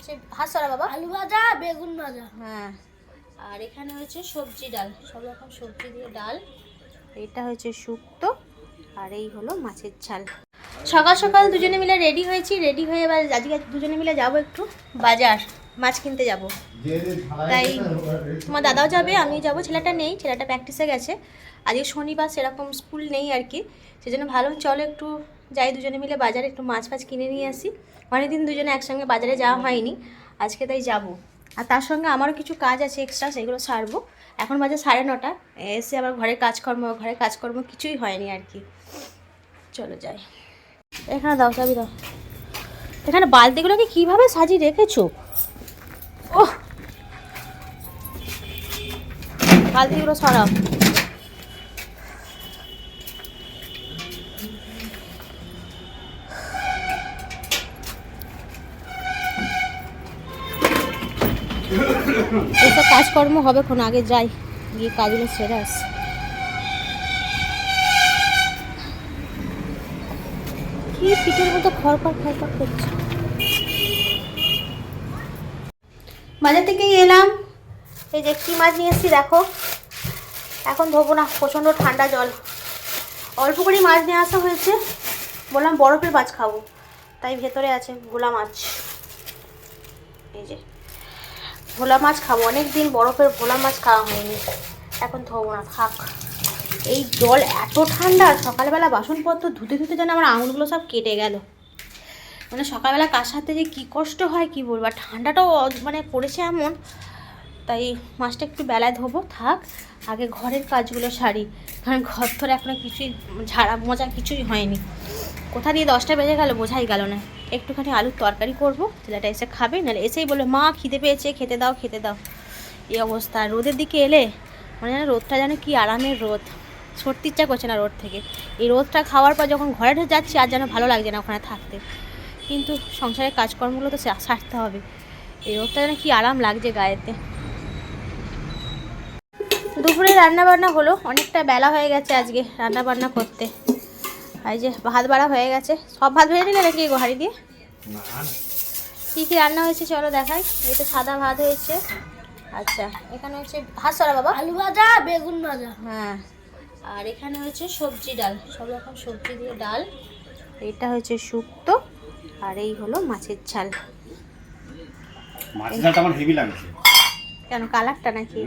হচ্ছে হাঁসরা বাবা আলু ভাজা বেগুন ভাজা। হ্যাঁ, আর এখানে হচ্ছে সবজি ডাল, সব রকম সবজি দিয়ে ডাল। এটা হচ্ছে শুক্তো, আর এই হলো মাছের ঝাল। সকাল সকাল দুজনে মিলে রেডি হয়েছি, রেডি হয়ে এবার আজকে দুজনে মিলে যাবো একটু বাজার, মাছ কিনতে যাব। তাই তোমার দাদাও যাবে, আমিও যাবো। ছেলেটা নেই, ছেলেটা প্র্যাকটিসে গেছে। আজকে শনিবার, সেরকম স্কুল নেই আর কি। সেজন্য ভালো চলো একটু যাই দুজনে মিলে বাজারে, একটু মাছ ফাছ কিনে নিয়ে আসি। অনেকদিন দুজনে একসঙ্গে বাজারে যাওয়া হয়নি, আজকে তাই যাব। আর তার সঙ্গে আমারও কিছু কাজ আছে এক্সট্রা, সেগুলো সারবো। এখন বাজে 9:30, এসে আবার ঘরের কাজকর্ম কিছুই হয়নি আর কি। চলো যাই। এখানে দাও, চাবি দাও। এখানে বালতিগুলোকে কিভাবে সাজিয়ে রেখেছো? ওহ, বালতিগুলো সরাও। এসব কাজকর্ম হবে কোন, আগে যাই, গিয়ে কাজগুলো সেরে আসি। কি পিঠের মতো খড়খড় করছে। বাজার থেকেই এলাম, এই যে কি মাছ নিয়ে এসেছি দেখো। এখন ধোবো না, প্রচণ্ড ঠান্ডা জল। অল্প করে মাছ নিয়ে আসা হয়েছে, বললাম বরফের মাছ খাবো, তাই ভেতরে আছে ভোলা মাছ। এই যে ভোলা মাছ খাবো, অনেক দিন বরফের ভোলা মাছ খাওয়া হয়নি। এখন ধোবো না, থাক। এই জল এত ঠান্ডা, সকালবেলা বাসনপত্র ধুতে ধুতে যেন আমার আঙুলগুলো সব কেটে গেল। মানে সকালবেলা কাশাতে যে কী কষ্ট হয় কি বলবো। আর ঠান্ডাটাও মানে পড়েছে এমন, তাই মাছটা একটু বেলায় ধোবো। থাক, আগে ঘরের কাজগুলো সারি, কারণ ঘর ধরে এখনও কিছুই ঝাড়া মোজা কিছুই হয়নি। কোথা দিয়ে 10টা বেজে গেল বোঝাই গেল না। একটুখানি আলুর তরকারি করবো, ছেলেটা এসে খাবে, নাহলে এসেই বলে মা খিদে পেয়েছে, খেতে দাও খেতে দাও। এই অবস্থা। রোদের দিকে এলে মানে যেন রোদটা যেন কি আরামের রোদ, সরতে ইচ্ছা করছে না রোদ থেকে। এই রোদটা খাওয়ার পর যখন ঘরে ঢুকে যাচ্ছি আর যেন ভালো লাগছে না ওখানে থাকতে, কিন্তু সংসারের কাজকর্মগুলো তো সারতে হবে। এই রোদটা যেন কি আরাম লাগছে গায়েতে। দুপুরে রান্না বান্না হলো, অনেকটা বেলা হয়ে গেছে আজকে রান্না বান্না করতে। এই যে ভাত বাড়া হয়ে গেছে। সব ভাত ভেজে নিলে নাকি হাঁড়ি দিয়ে? কী কী রান্না হয়েছে চলো দেখাই। এই তো সাদা ভাত হয়েছে। আচ্ছা, এখানে হচ্ছে হাঁসরা বাবা আলু ভাজা বেগুন ভাজা। হ্যাঁ, আর এখানে হচ্ছে সবজি ডাল, সব রকম সবজি দিয়ে ডাল। এটা হচ্ছে শুক্তো, আর এই হলো মাছের ঝাল। মাছের ঝালটা আমার হেভি লাগছে। কেন, কালারটা নাকি?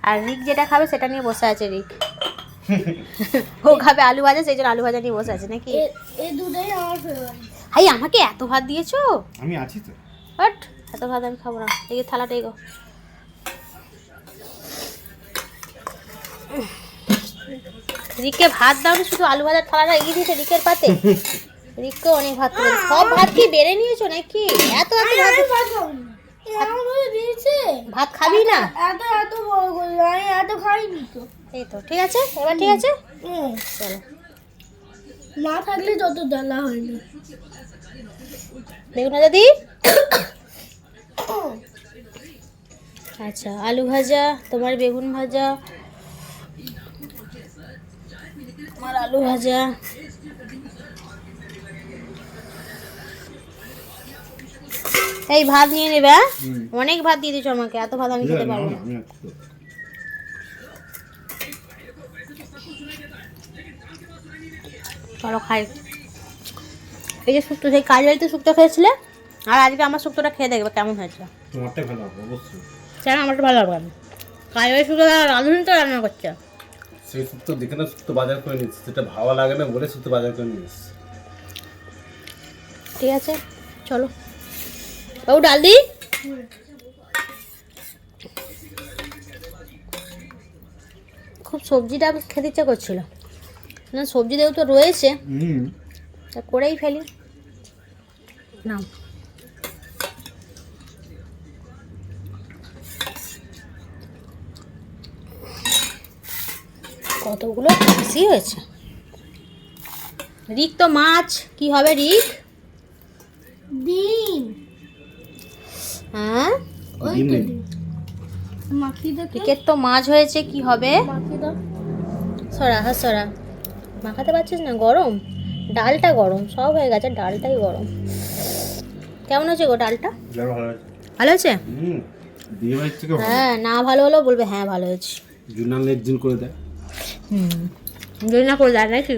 আর রিক যেটা খাবে সেটা নিয়ে বসে আছে রিক। ও খাবে আলু ভাজা, সেই জন্য আলু ভাজা নিয়ে বসে আছে নাকি? এই দুটোই আমার ফেভারিট। হাই, আমাকে এত ভাত দিয়েছো? আমি আছি তো। বাট এত ভাত আমি খাবো না। এই থালাটা এগো। রিককে ভাত দাও, শুধু আলু ভাজার থালাটা এগিয়ে দিয়েছে রিকের পাতে। রিককে অনেক ভাত করে। সব ভাত কি বেড়ে নিয়েছো নাকি? এত এত ভাত ভাত খাবি না? এত বড় করে আমি এত খাইনি তো। এই তো ঠিক আছে, এবার ঠিক আছে চলো। না থাকলে যত জ্বালা হয়নি। বেগুন ভাজা দি। আচ্ছা, আলু ভাজা, তোমার বেগুন ভাজা, তোমার আলু ভাজা। এই ভাত নিয়ে নেবে, হ্যাঁ? অনেক ভাত দিয়ে দিচ্ছ আমাকে, এত ভাত আমি খেতে পারবো না। চলো খাই। এই যে শুক্তো, সেই কাজ বাড়িতে শুক্তো খেয়েছিলে, আর আজকে আমার শুক্তোটা খেয়ে দেখবে কেমন হয়েছে। তোমারটাই ভালো হবে অবশ্যই। কেন আমারটা ভালো হবে? কাজ বাড়ি শুক্তো রাঁধুনি তো রান্না করছে। সেই শুক্তো দেখে না শুক্তো বাজার করে নিচ্ছি, সেটা ভালো লাগে না বলে শুক্তো বাজার করে নিচ্ছি। ঠিক আছে চলো বাবু, ডাল দি। খুব সবজিটা খেতে ইচ্ছা করছিল না, সবজি দেও তো রয়েছে, তা করেই ফেলি না। কতগুলো বেশি হয়েছে। রিক তো মাছ, কি হবে রিক? ডিম। হ্যাঁ, ওই তো ডিম। মাখিয়ে দাও। রিকের তো মাছ হয়েছে, কি হবে? মাখিয়ে দাও। সরা হ্যাঁ সরা, মাখাতে পারছিস না, গরম ডালটা, গরম সব হয়ে গেছে, ডালটাই গরম। কেমন হয়েছে গো ডালটা? ভালো হয়েছে। ভালো হয়েছে? বিয়ে বাড়ির থেকে ভালো। হ্যাঁ, না ভালো হলেও বলবে হ্যাঁ ভালো হয়েছে। জুনাল একদিন করে দেয়। যদি না করে দেয় নাকি?